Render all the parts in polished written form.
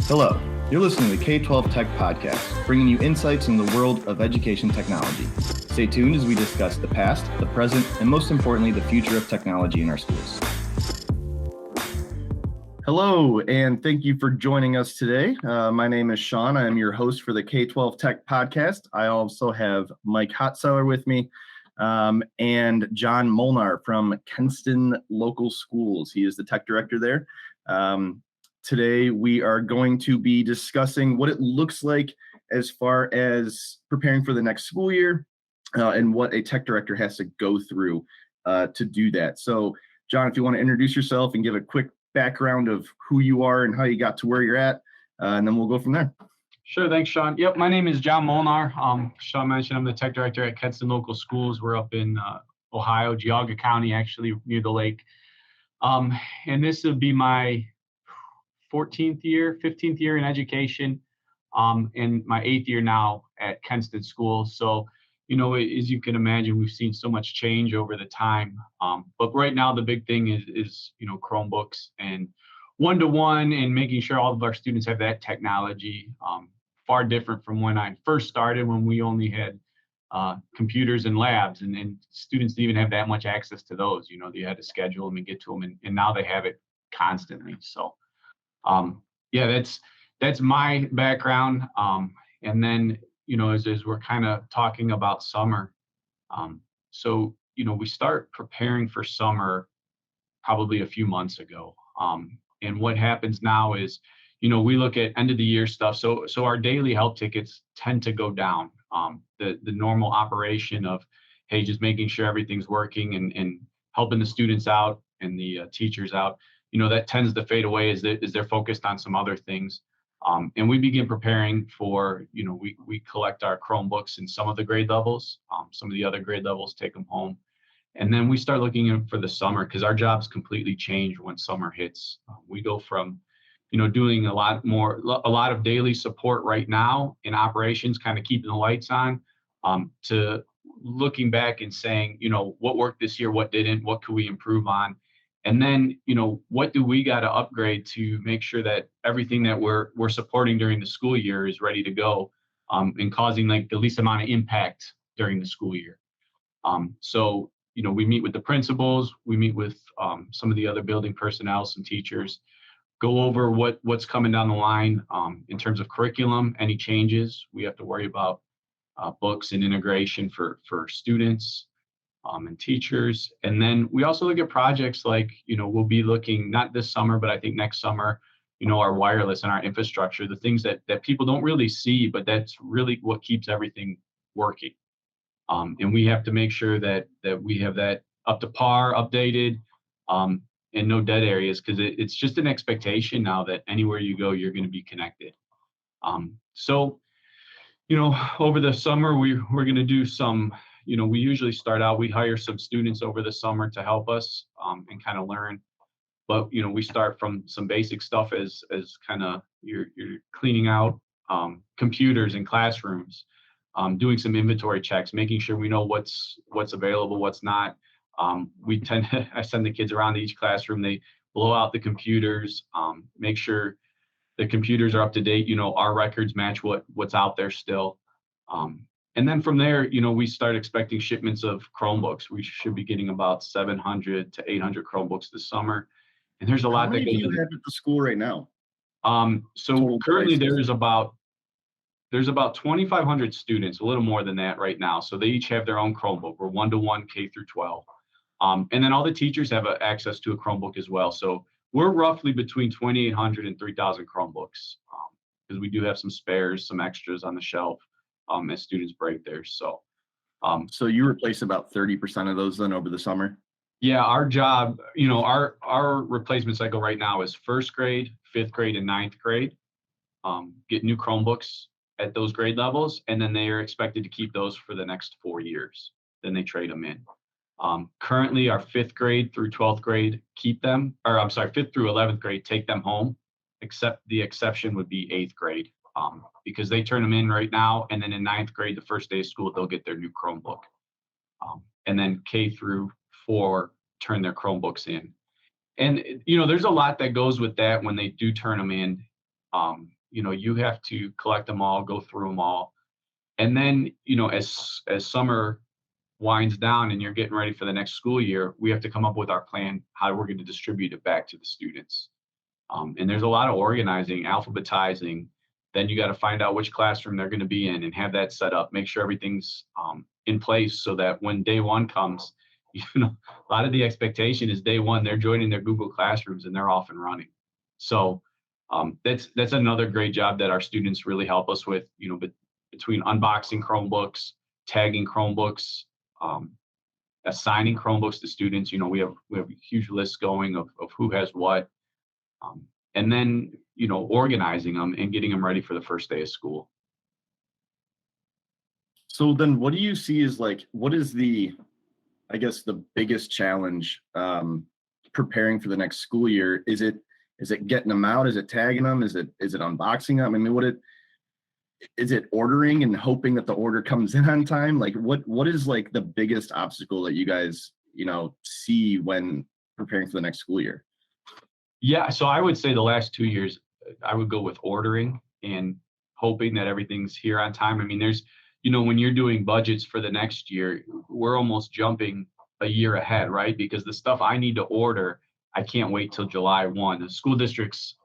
Hello, you're listening to the K-12 Tech Podcast, bringing you insights in the world of education technology. Stay tuned as we discuss the past, the present, and most importantly, the future of technology in our schools. Hello, and thank you for joining us today. My name is Sean. I am your host for the K-12 Tech Podcast. I also have Mike Hotseller with me and John Molnar from Kenston Local Schools. He is the tech director there. Today, we are going to be discussing what it looks like as far as preparing for the next school year and what a tech director has to go through to do that. So, John, if you want to introduce yourself and give a quick background of who you are and how you got to where you're at, and then we'll go from there. Sure, thanks, Sean. Yep, my name is John Molnar. Sean mentioned I'm the tech director at Kenston Local Schools. We're up in Ohio, Geauga County, actually near the lake. And this will be my 15th year in education, and my 8th year now at Kenston School. So, as you can imagine, we've seen so much change over the time. But right now, the big thing is Chromebooks and one-to-one and making sure all of our students have that technology. Far different from when I first started, when we only had computers in labs, and students didn't even have that much access to those. You had to schedule them and get to them, and now they have it constantly. So, that's my background. And then, as we're kind of talking about summer, we start preparing for summer probably a few months ago. And what happens now is, we look at end of the year stuff. So our daily help tickets tend to go down. The normal operation of, hey, just making sure everything's working and helping the students out and the teachers out, that tends to fade away as they're focused on some other things. And we begin preparing for, we collect our Chromebooks in some of the grade levels. Some of the other grade levels take them home. And then we start looking for the summer, because our jobs completely change when summer hits. We go from, doing a lot of daily support right now in operations, kind of keeping the lights on, to looking back and saying, what worked this year, what didn't, what could we improve on? And then, what do we got to upgrade to make sure that everything that we're supporting during the school year is ready to go, and causing the least amount of impact during the school year. So, we meet with the principals, we meet with some of the other building personnel, some teachers, go over what's coming down the line in terms of curriculum, any changes. We have to worry about books and integration for students and teachers. And then we also look at projects like, we'll be looking, not this summer, but I think next summer, our wireless and our infrastructure, the things that people don't really see, but that's really what keeps everything working. And we have to make sure that we have that up to par, updated, and no dead areas, because it's just an expectation now that anywhere you go, you're going to be connected. So, over the summer, we're going to do some, we usually start out, we hire some students over the summer to help us and kind of learn. But, we start from some basic stuff as kind of you're cleaning out computers in classrooms, doing some inventory checks, making sure we know what's available, what's not. I send the kids around to each classroom. They blow out the computers, make sure the computers are up to date. Our records match what's out there still. And then from there, we start expecting shipments of Chromebooks. We should be getting about 700 to 800 Chromebooks this summer. And there's a lot that goes. How many do you have at the school right now? So currently there's about 2,500 students, a little more than that right now. So they each have their own Chromebook. We're one-to-one K through 12. And then all the teachers have access to a Chromebook as well. So we're roughly between 2,800 and 3,000 Chromebooks, because we do have some spares, some extras on the shelf as students break theirs. So, so you replace about 30% of those then over the summer? Yeah, our job, our replacement cycle right now is first grade, fifth grade, and ninth grade. Get new Chromebooks at those grade levels, and then they are expected to keep those for the next 4 years. Then they trade them in. Currently, our fifth grade through 12th grade keep them, or I'm sorry, fifth through 11th grade take them home, except the exception would be eighth grade, because they turn them in right now, and then in ninth grade, the first day of school, they'll get their new Chromebook. And then K through 4 turn their Chromebooks in. And, there's a lot that goes with that when they do turn them in. you have to collect them all, go through them all. And then, as summer winds down and you're getting ready for the next school year, we have to come up with our plan, how we're going to distribute it back to the students. And there's a lot of organizing, alphabetizing. Then you got to find out which classroom they're going to be in and have that set up, make sure everything's in place so that when day one comes, a lot of the expectation is day one, they're joining their Google Classrooms and they're off and running. So that's another great job that our students really help us with, but between unboxing Chromebooks, tagging Chromebooks, assigning Chromebooks to students. We have a huge list going of who has what, and then organizing them and getting them ready for the first day of school. So then, what do you see as what is I guess the biggest challenge preparing for the next school year? Is it getting them out? Is it tagging them? Is it unboxing them? I mean, is it ordering and hoping that the order comes in on time? What is the biggest obstacle that you guys see when preparing for the next school year? Yeah, so I would say the last 2 years, I would go with ordering and hoping that everything's here on time. I mean, there's, when you're doing budgets for the next year, we're almost jumping a year ahead, right? Because the stuff I need to order, I can't wait till July 1. The school district's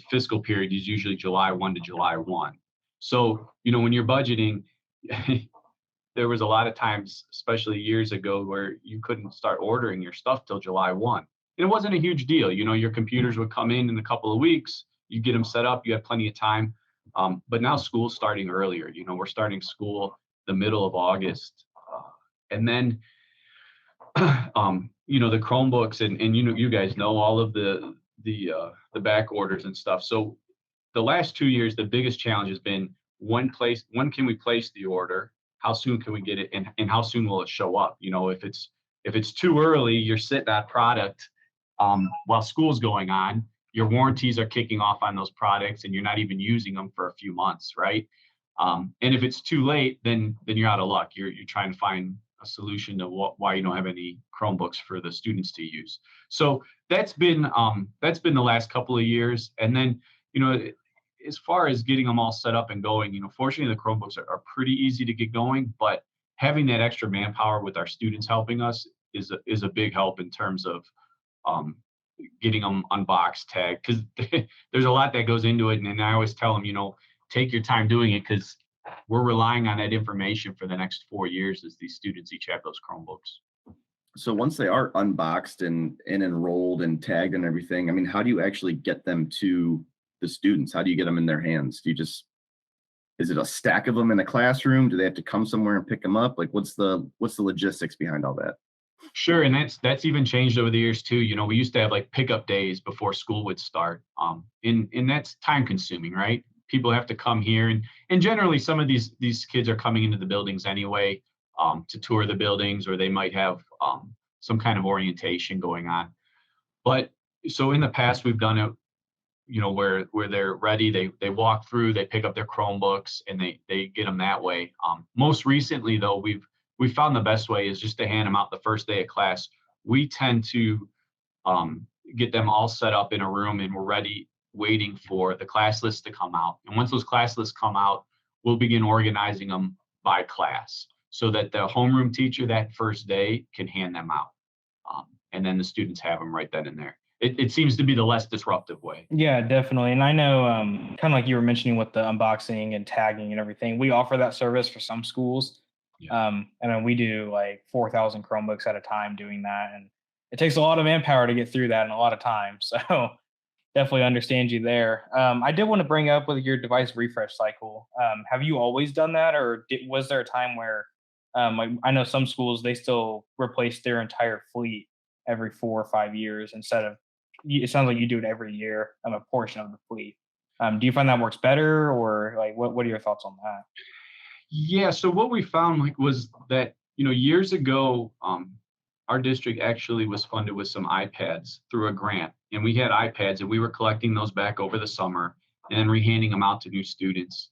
fiscal period is usually July 1 to July 1. So, when you're budgeting, there was a lot of times, especially years ago, where you couldn't start ordering your stuff till July 1. And it wasn't a huge deal. Your computers would come in a couple of weeks, you get them set up, you have plenty of time. But now school's starting earlier. We're starting school the middle of August. And then, the Chromebooks and you guys know all of the back orders and stuff. So the last 2 years, the biggest challenge has been when can we place the order? How soon can we get it? And how soon will it show up? If it's too early, you're sitting on product while school's going on, your warranties are kicking off on those products and you're not even using them for a few months, right? And if it's too late, then you're out of luck. You're trying to find a solution to why you don't have any Chromebooks for the students to use. So that's been the last couple of years. And then, as far as getting them all set up and going, fortunately the Chromebooks are pretty easy to get going, but having that extra manpower with our students helping us is a big help in terms of getting them unboxed, tagged, because there's a lot that goes into it. And I always tell them, take your time doing it because we're relying on that information for the next 4 years as these students each have those Chromebooks. So once they are unboxed and enrolled and tagged and everything, I mean, how do you actually get them to the students? How do you get them in their hands? Is it a stack of them in a classroom? Do they have to come somewhere and pick them up? What's the logistics behind all that? Sure, and that's even changed over the years too. We used to have pickup days before school would start, and that's time consuming, right? People have to come here, and generally some of these kids are coming into the buildings anyway to tour the buildings, or they might have some kind of orientation going on. But so in the past we've done it, where they're ready, they walk through, they pick up their Chromebooks, and they get them that way. Most recently though, we found the best way is just to hand them out the first day of class. We tend to get them all set up in a room and we're ready, waiting for the class lists to come out. And once those class lists come out, we'll begin organizing them by class so that the homeroom teacher that first day can hand them out. And then the students have them right then and there. It seems to be the less disruptive way. Yeah, definitely. And I know kind of like you were mentioning with the unboxing and tagging and everything, we offer that service for some schools. Yeah. And then we do 4,000 Chromebooks at a time doing that. And it takes a lot of manpower to get through that and a lot of time. So definitely understand you there. I did want to bring up with your device refresh cycle. Have you always done that, or was there a time where I know some schools, they still replace their entire fleet every 4 or 5 years instead of, it sounds like you do it every year, a portion of the fleet. Do you find that works better, or what are your thoughts on that? Yeah, so what we found was that, years ago, our district actually was funded with some iPads through a grant, and we had iPads and we were collecting those back over the summer and then rehanding them out to new students.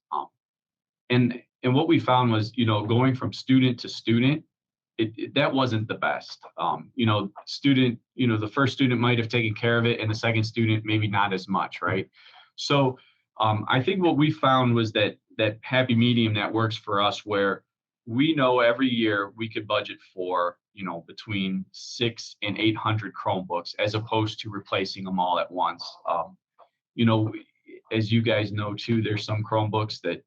And what we found was, going from student to student, that wasn't the best. The first student might have taken care of it and the second student maybe not as much, right? So I think what we found was that happy medium that works for us, where we know every year we could budget for, between 600 and 800 Chromebooks, as opposed to replacing them all at once. You know, as you guys know too, there's some Chromebooks that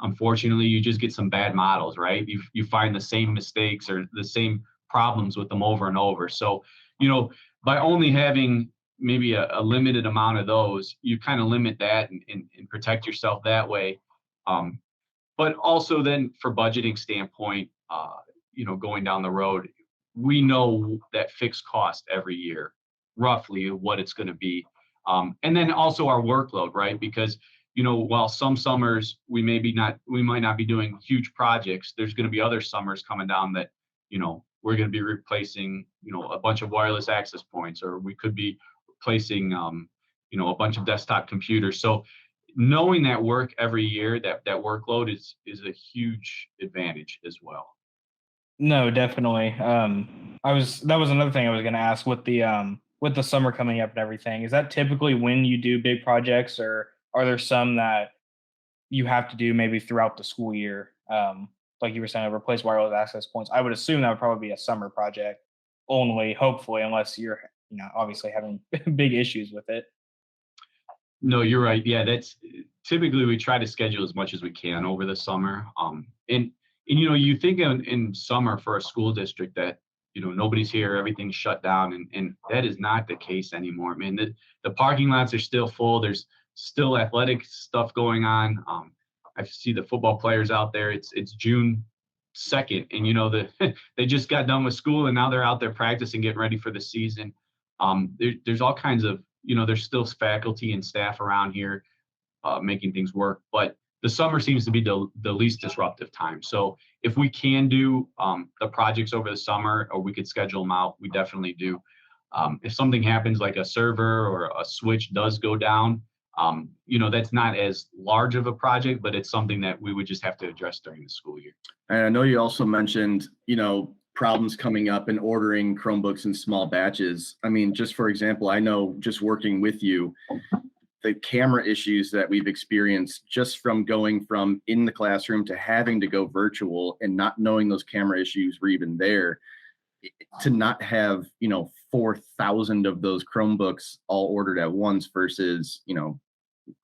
unfortunately you just get some bad models, right? You find the same mistakes or the same problems with them over and over. So, by only having maybe a limited amount of those, you kind of limit that and protect yourself that way. But also then for budgeting standpoint, going down the road, we know that fixed cost every year, roughly what it's going to be. And then also our workload, right? Because, while some summers we might not be doing huge projects, there's going to be other summers coming down that, we're going to be replacing, a bunch of wireless access points, or we could be replacing, a bunch of desktop computers. So knowing that work every year, that workload is a huge advantage as well. No, definitely. That was another thing I was going to ask with the summer coming up and everything. Is that typically when you do big projects, or are there some that you have to do maybe throughout the school year? Like you were saying, replace wireless access points. I would assume that would probably be a summer project only, hopefully, unless you're, obviously having big issues with it. No, you're right. Yeah, that's typically we try to schedule as much as we can over the summer. And you think in summer for a school district that nobody's here, everything's shut down, and that is not the case anymore. I mean, the parking lots are still full. There's still athletic stuff going on. I see the football players out there. It's June 2nd, and they just got done with school, and now they're out there practicing, getting ready for the season. There's all kinds of there's still faculty and staff around here making things work, but the summer seems to be the least disruptive time. So if we can do the projects over the summer, or we could schedule them out, we definitely do. If something happens, like a server or a switch does go down, that's not as large of a project, but it's something that we would just have to address during the school year. And I know you also mentioned, problems coming up in ordering Chromebooks in small batches. I mean, just for example, I know just working with you, the camera issues that we've experienced just from going from in the classroom to having to go virtual and not knowing those camera issues were even there, to not have 4,000 of those Chromebooks all ordered at once versus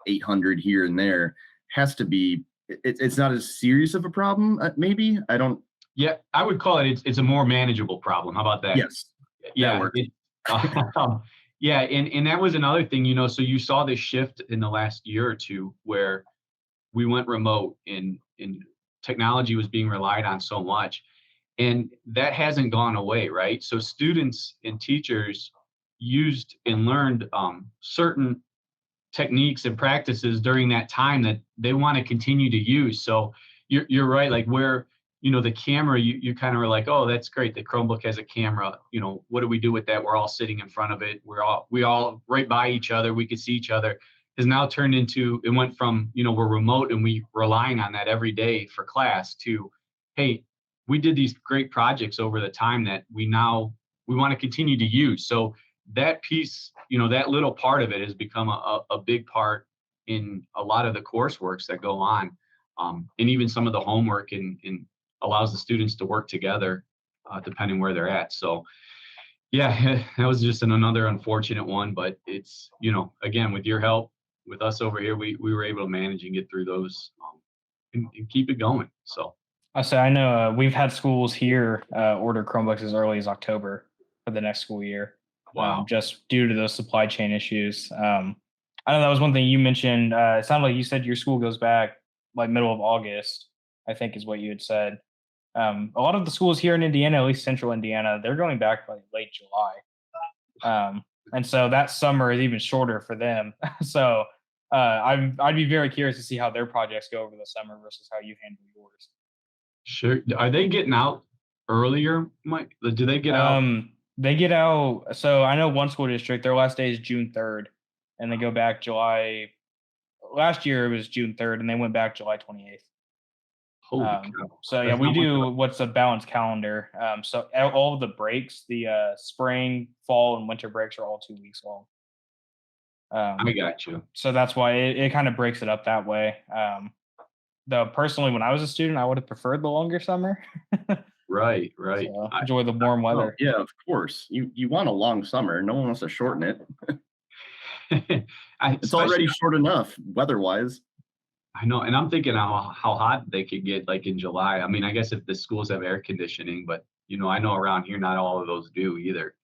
800 here and there has to be, it's not as serious of a problem. Maybe I don't. Yeah, I would call it's a more manageable problem. How about that? Yes. Yeah. Yeah, and that was another thing, so you saw this shift in the last year or two where we went remote, and technology was being relied on so much, and that hasn't gone away, right? So students and teachers used and learned certain techniques and practices during that time that they want to continue to use. So you're right, like where the camera, you kind of were like, oh, that's great, the Chromebook has a camera, what do we do with that? We're all sitting in front of it, we all right by each other, we could see each other, has now turned into, it went from we're remote and we relying on that every day for class, to hey, we did these great projects over the time that we want to continue to use. So that piece, that little part of it has become a big part in a lot of the courseworks that go on, and even some of the homework, and allows the students to work together depending where they're at. So yeah, that was just another unfortunate one, but it's, again, with your help, with us over here, we were able to manage and get through those and keep it going. So I know we've had schools here order Chromebooks as early as October for the next school year. Wow. Just due to those supply chain issues. I know that was one thing you mentioned. It sounded like you said your school goes back like middle of August, I think is what you had said. A lot of the schools here in Indiana, at least central Indiana, they're going back like late July. And so that summer is even shorter for them. So I'd be very curious to see how their projects go over the summer versus how you handle yours. Sure. Are they getting out earlier, Mike? Do they get out? They get out. So I know one school district, their last day is June 3rd, and they go back July. Last year it was June 3rd, and they went back July 28th. Holy cow. So yeah, we do what's a balanced calendar. So all of the breaks, the spring, fall, and winter breaks are all 2 weeks long. I got you. So that's why it kind of breaks it up that way. Though personally, when I was a student, I would have preferred the longer summer. Right, right. So enjoy the warm Oh, weather. yeah, of course. You want a long summer. No one wants to shorten it. It's Especially, already short enough weather-wise. I know, and I'm thinking how hot they could get like in July. I mean, I guess if the schools have air conditioning, but I know around here not all of those do either.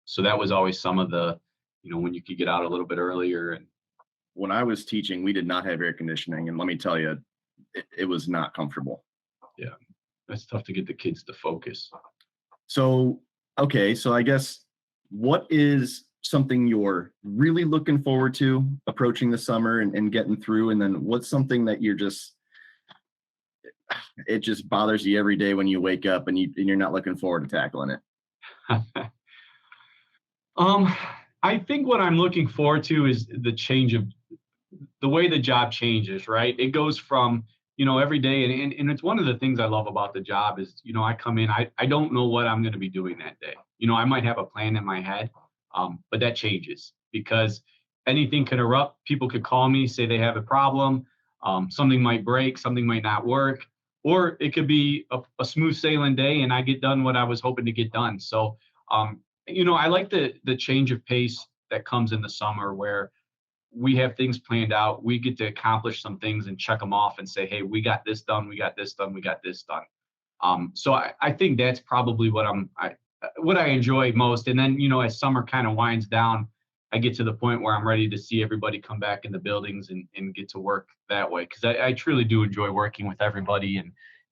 So that was always some of the, when you could get out a little bit earlier. And When I was teaching, we did not have air conditioning, and let me tell you, it was not comfortable. yeah, that's tough to get the kids to focus. So, okay, so I guess what is something you're really looking forward to approaching the summer and getting through? And then what's something that it just bothers you every day when you wake up and you're not looking forward to tackling it? I think what I'm looking forward to is the change of the way the job changes, right? It goes from, every day. And it's one of the things I love about the job is, I come in, I don't know what I'm going to be doing that day. I might have a plan in my head, but that changes because anything can erupt. People could call me, say they have a problem. Something might break, something might not work, or it could be a smooth sailing day and I get done what I was hoping to get done. So, I like the change of pace that comes in the summer where we have things planned out. We get to accomplish some things and check them off and say, hey, we got this done. We got this done. We got this done. So I think that's probably what I enjoy most. And then, as summer kind of winds down, I get to the point where I'm ready to see everybody come back in the buildings and get to work that way. Cause I truly do enjoy working with everybody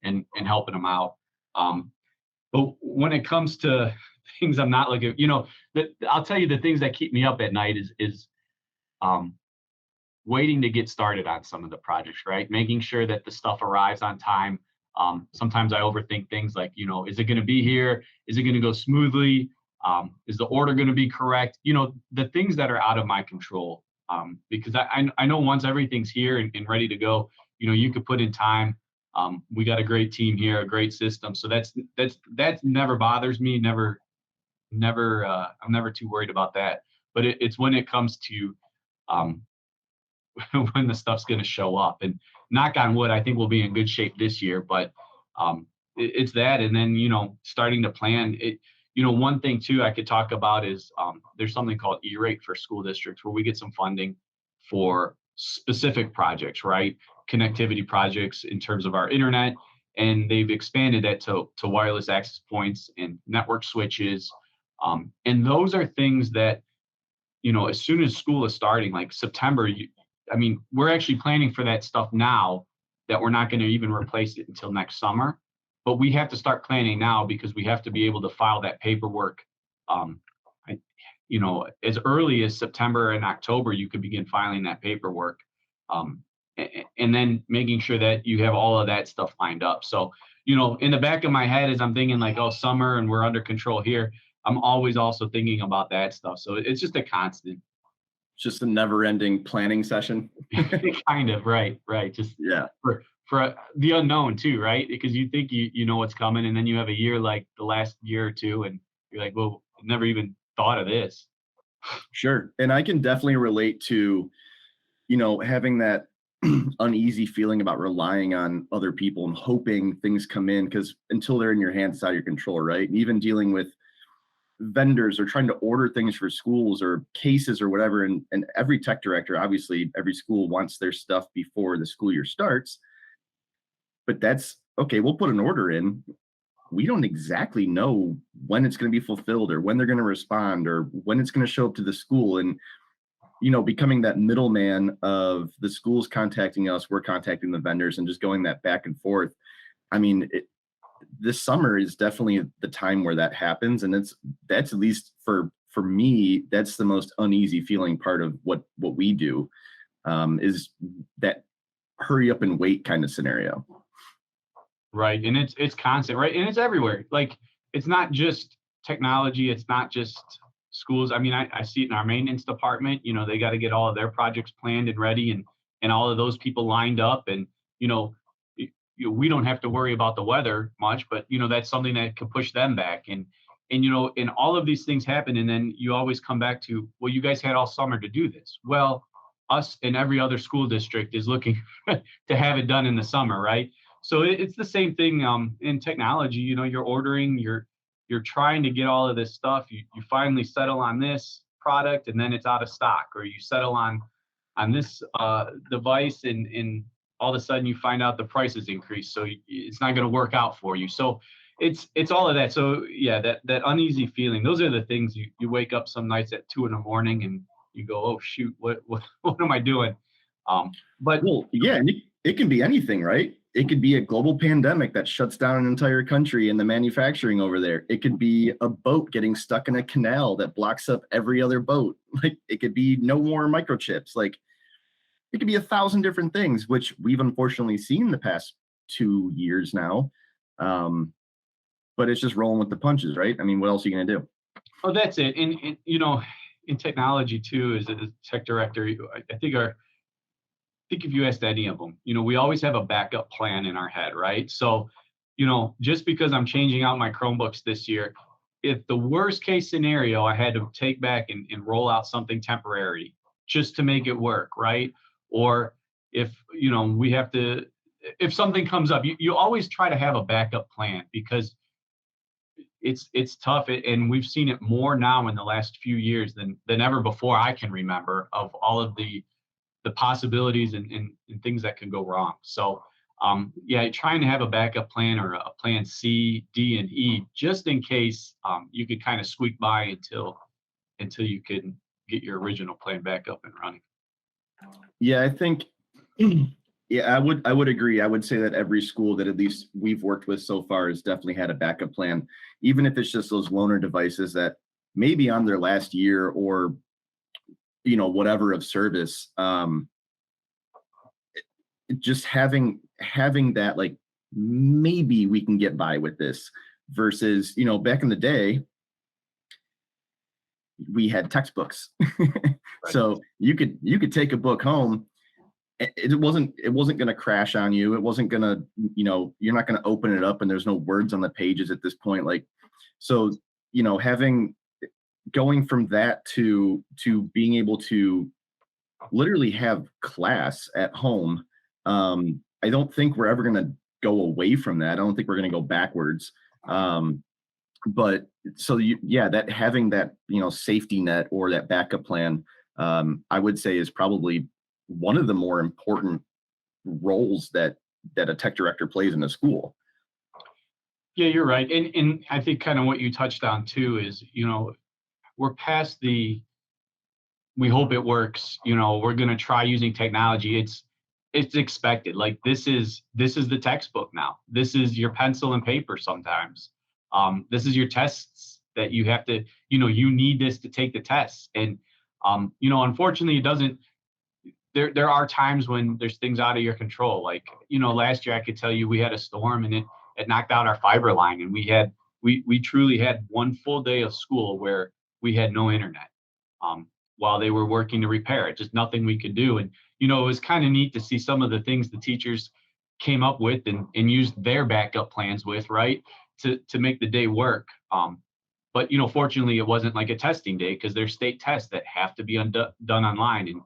and helping them out. But when it comes to things I'm not looking, I'll tell you the things that keep me up at night is waiting to get started on some of the projects, right? Making sure that the stuff arrives on time. Sometimes I overthink things like, is it going to be here? Is it going to go smoothly? Is the order going to be correct? The things that are out of my control. Because I know once everything's here and ready to go, you could put in time. We got a great team here, a great system. So that never bothers me. I'm never too worried about that. But it's when it comes to when the stuff's going to show up. And knock on wood, I think we'll be in good shape this year. But it's that, and then starting to plan it. One thing too I could talk about is there's something called E-rate for school districts where we get some funding for specific projects, right? Connectivity projects in terms of our internet, and they've expanded that to wireless access points and network switches. And those are things that, as soon as school is starting, like September, we're actually planning for that stuff now that we're not going to even replace it until next summer. But we have to start planning now because we have to be able to file that paperwork. As early as September and October, you could begin filing that paperwork. And then making sure that you have all of that stuff lined up. So, in the back of my head, as I'm thinking like, oh, summer and we're under control here, I'm always also thinking about that stuff. So it's just a constant. Just a never-ending planning session. Kind of, right. Just Yeah. For the unknown too, right? Because you think you know what's coming, and then you have a year like the last year or two, and you're like, well, I never even thought of this. Sure. And I can definitely relate to, having that uneasy feeling about relying on other people and hoping things come in, because until they're in your hands, it's out of your control, right? And even dealing with vendors or trying to order things for schools or cases or whatever. And every tech director, obviously, every school wants their stuff before the school year starts. But that's okay. We'll put an order in. We don't exactly know when it's going to be fulfilled or when they're going to respond or when it's going to show up to the school. And, becoming that middleman of the schools contacting us, we're contacting the vendors and just going that back and forth. This summer is definitely the time where that happens. And that's at least for me, that's the most uneasy feeling part of what we do, is that hurry up and wait kind of scenario. Right. And it's constant, right? And it's everywhere. Like, it's not just technology. It's not just schools. I see it in our maintenance department. They got to get all of their projects planned and ready and all of those people lined up. And, we don't have to worry about the weather much, but, that's something that could push them back. And, And, and all of these things happen. And then you always come back to, well, you guys had all summer to do this. Well, us and every other school district is looking to have it done in the summer, right? So it's the same thing in technology. You're ordering, you're trying to get all of this stuff. You finally settle on this product, and then it's out of stock, or you settle on this device, and all of a sudden you find out the price has increased, so it's not going to work out for you. So it's all of that. So yeah, that uneasy feeling. Those are the things you wake up some nights at 2 a.m. and you go, oh shoot, what am I doing? But well, yeah, and it can be anything, right? It could be a global pandemic that shuts down an entire country and the manufacturing over there. It could be a boat getting stuck in a canal that blocks up every other boat. Like, it could be no more microchips. Like, it could be 1,000 different things, which we've unfortunately seen the past 2 years now. But it's just rolling with the punches, right? I mean, what else are you going to do? Oh, that's it. And in technology too, as a tech director, I think if you asked any of them, we always have a backup plan in our head, right? So, just because I'm changing out my Chromebooks this year, if the worst case scenario, I had to take back and roll out something temporary just to make it work, right? Or if, we have to, if something comes up, you always try to have a backup plan, because it's tough, and we've seen it more now in the last few years than ever before I can remember, of all of the possibilities and things that can go wrong. So yeah, trying to have a backup plan, or a plan C, D, and E, just in case you could kind of squeak by until you can get your original plan back up and running. Yeah, I think, yeah, I would agree. I would say that every school that at least we've worked with so far has definitely had a backup plan, even if it's just those loaner devices that maybe on their last year, or whatever of service. Just having that, like, maybe we can get by with this, versus back in the day we had textbooks. Right. So you could take a book home. It wasn't going to crash on you. It wasn't going to, you're not going to open it up and there's no words on the pages at this point. Like, so, going from that to being able to literally have class at home. I don't think we're ever going to go away from that. I don't think we're going to go backwards. But so that having that, safety net or that backup plan, I would say is probably one of the more important roles that a tech director plays in a school. Yeah, you're right. And I think kind of what you touched on too is, we're past we hope it works, we're going to try using technology. It's expected. Like, this is the textbook now. This is your pencil and paper sometimes. This is your tests that you have to, you need this to take the tests. And, unfortunately, it doesn't, there are times when there's things out of your control. Like, last year I could tell you we had a storm, and it knocked out our fiber line, and we truly had one full day of school where we had no internet while they were working to repair it. Just nothing we could do. And, it was kind of neat to see some of the things the teachers came up with and used their backup plans with, right, to make the day work. But, fortunately, it wasn't like a testing day, because there's state tests that have to be done online. And,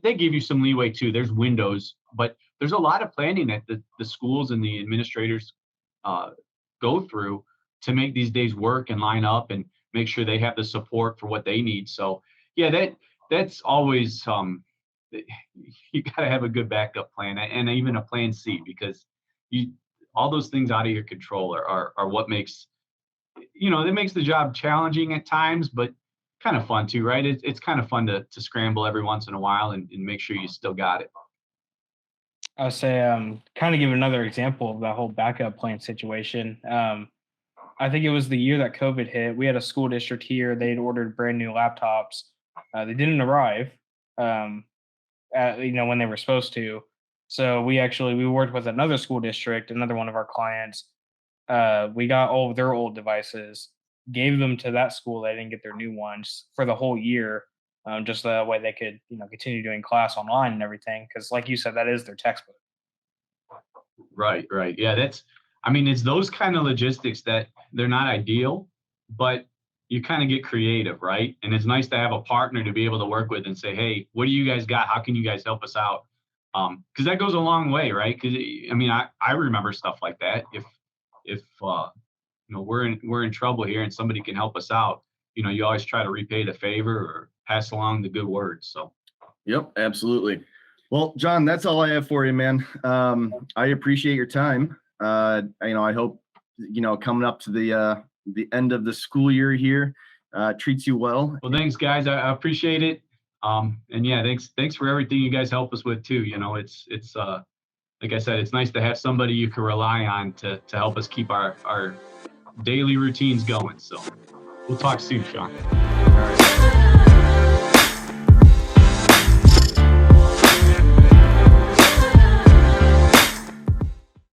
they give you some leeway too. There's windows, but there's a lot of planning that the schools and the administrators go through to make these days work and line up and make sure they have the support for what they need. So yeah, that's always, you got to have a good backup plan, and even a plan C, because all those things out of your control are what makes, it makes the job challenging at times, but kind of fun too, right? It's kind of fun to scramble every once in a while and make sure you still got it. I'll say, kind of give another example of that whole backup plan situation. I think it was the year that COVID hit. We had a school district here. They'd ordered brand new laptops. They didn't arrive, when they were supposed to. So we worked with another school district, another one of our clients. We got all of their old devices, gave them to that school. They didn't get their new ones for the whole year, just that way they could, continue doing class online and everything. Because, like you said, that is their textbook. Right. Yeah, it's those kind of logistics that they're not ideal, but you kind of get creative, right? And it's nice to have a partner to be able to work with and say, hey, what do you guys got? How can you guys help us out? Because that goes a long way, right? Because I mean, I remember stuff like that. If we're in trouble here and somebody can help us out, you always try to repay the favor or pass along the good words. So. Yep, absolutely. Well, John, that's all I have for you, man. I appreciate your time. I hope coming up to the end of the school year here treats you well. Well, thanks, guys. I appreciate it. And yeah, thanks for everything you guys help us with too. It's like I said, it's nice to have somebody you can rely on to help us keep our daily routines going. So we'll talk soon, Sean. All right.